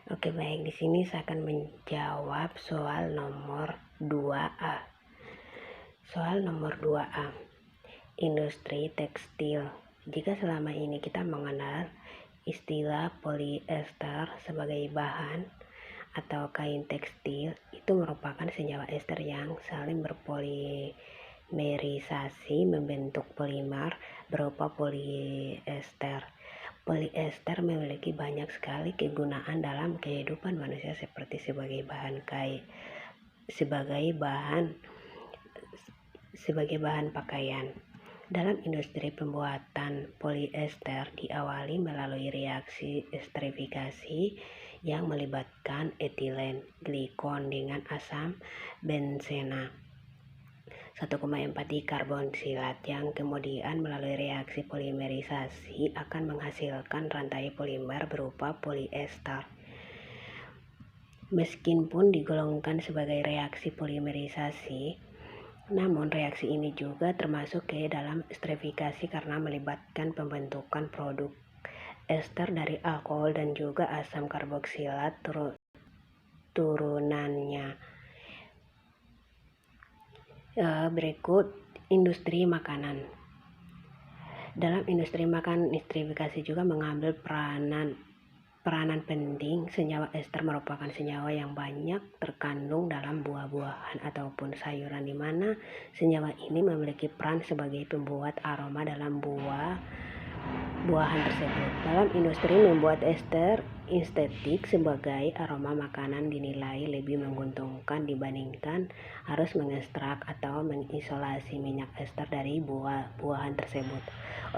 Oke, baik. Di sini saya akan menjawab soal nomor 2A. Soal nomor 2A. Industri tekstil. Jika selama ini kita mengenal istilah polyester sebagai bahan atau kain tekstil, itu merupakan senyawa ester yang saling berpolimerisasi membentuk polimer berupa polyester. Polyester memiliki banyak sekali kegunaan dalam kehidupan manusia seperti sebagai bahan pakaian. Dalam industri pembuatan polyester diawali melalui reaksi esterifikasi yang melibatkan etilen glikol dengan asam benzena 1,4 dikarboksilat yang kemudian melalui reaksi polimerisasi akan menghasilkan rantai polimer berupa polyester. Meskipun digolongkan sebagai reaksi polimerisasi, namun reaksi ini juga termasuk ke dalam esterifikasi karena melibatkan pembentukan produk ester dari alkohol dan juga asam karboksilat turunannya. Berikut industri makanan. Dalam industri makanan, esterifikasi juga mengambil peranan penting. Senyawa ester merupakan senyawa yang banyak terkandung dalam buah-buahan ataupun sayuran, di mana senyawa ini memiliki peran sebagai pembuat aroma dalam buahan tersebut. Dalam industri membuat ester estetik sebagai aroma makanan dinilai lebih menguntungkan dibandingkan harus mengekstrak atau mengisolasi minyak ester dari buah-buahan tersebut.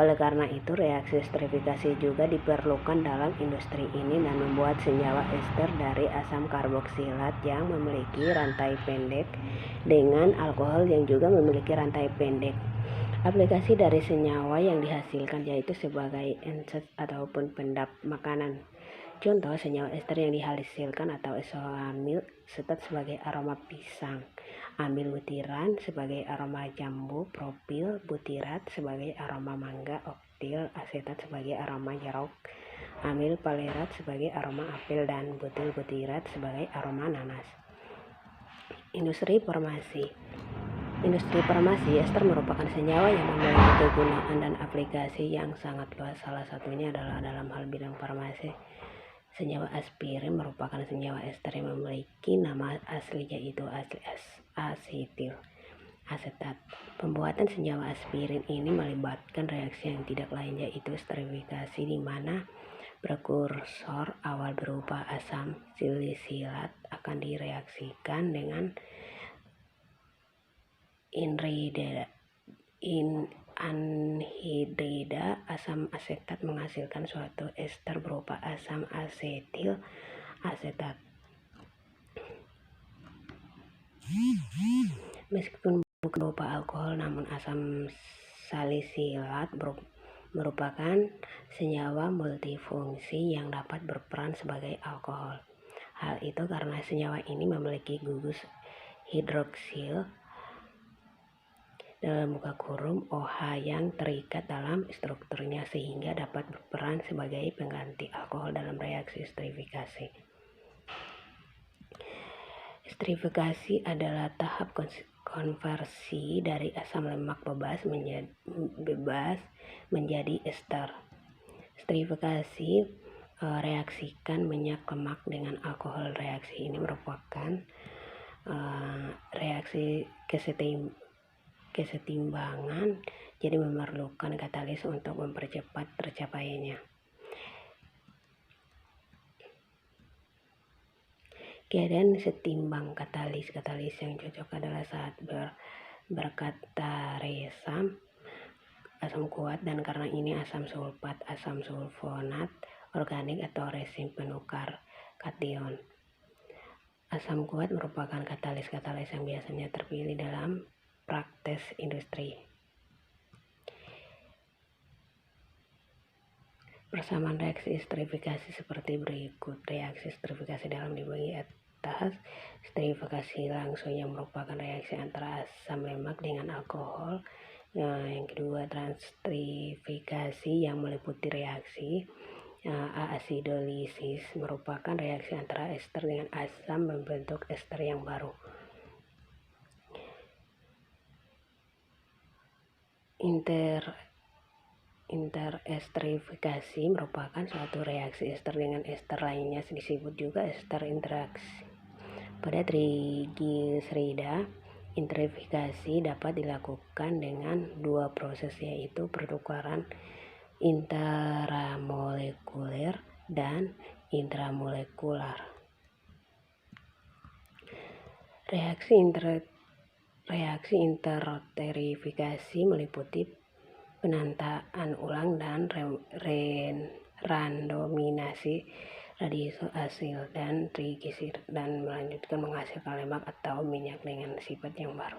Oleh karena itu, reaksi esterifikasi juga diperlukan dalam industri ini dan membuat senyawa ester dari asam karboksilat yang memiliki rantai pendek dengan alkohol yang juga memiliki rantai pendek. Aplikasi dari senyawa yang dihasilkan yaitu sebagai enset ataupun pendap makanan. Contoh senyawa ester yang dihasilkan atau isoamil setat sebagai aroma pisang, amil butiran sebagai aroma jambu, propil butirat sebagai aroma mangga, oktil asetat sebagai aroma jeruk, amil palerat sebagai aroma apel, dan butil butirat sebagai aroma nanas. Industri farmasi. Industri farmasi, ester merupakan senyawa yang memiliki kegunaan dan aplikasi yang sangat luas. Salah satunya adalah dalam hal bidang farmasi. Senyawa aspirin merupakan senyawa ester yang memiliki nama asli yaitu asetil asetat. Pembuatan senyawa aspirin ini melibatkan reaksi yang tidak lain yaitu esterifikasi, di mana prekursor awal berupa asam silisilat akan direaksikan dengan anhidrida asam asetat menghasilkan suatu ester berupa asam asetil asetat. Meskipun bukan berupa alkohol, namun asam salisilat merupakan senyawa multifungsi yang dapat berperan sebagai alkohol. Hal itu karena senyawa ini memiliki gugus hidroksil dalam buka kurung OH yang terikat dalam strukturnya sehingga dapat berperan sebagai pengganti alkohol dalam reaksi esterifikasi. Esterifikasi adalah tahap konversi dari asam lemak bebas menjadi ester. Esterifikasi reaksikan minyak lemak dengan alkohol. Reaksi ini merupakan reaksi kesetimbangan, jadi memerlukan katalis untuk mempercepat tercapainya. Keadaan setimbang katalis yang cocok adalah saat berkataresam asam kuat, dan karena ini asam sulfat, asam sulfonat organik atau resin penukar kation. Asam kuat merupakan katalis yang biasanya terpilih dalam praktek industri. Persamaan reaksi esterifikasi seperti berikut. Reaksi esterifikasi dalam dibagi atas. Esterifikasi langsung yang merupakan reaksi antara asam lemak dengan alkohol. Yang kedua, transesterifikasi yang meliputi reaksi Asidolisis merupakan reaksi antara ester dengan asam membentuk ester yang baru. Interesterifikasi merupakan suatu reaksi ester dengan ester lainnya, disebut juga ester interaksi. Pada trigliserida, interesterifikasi dapat dilakukan dengan dua proses, yaitu pertukaran intramolekuler dan intramolekular. Reaksi interesterifikasi meliputi penataan ulang dan randomisasi radioasil dan trigliserid dan melanjutkan menghasilkan lemak atau minyak dengan sifat yang baru.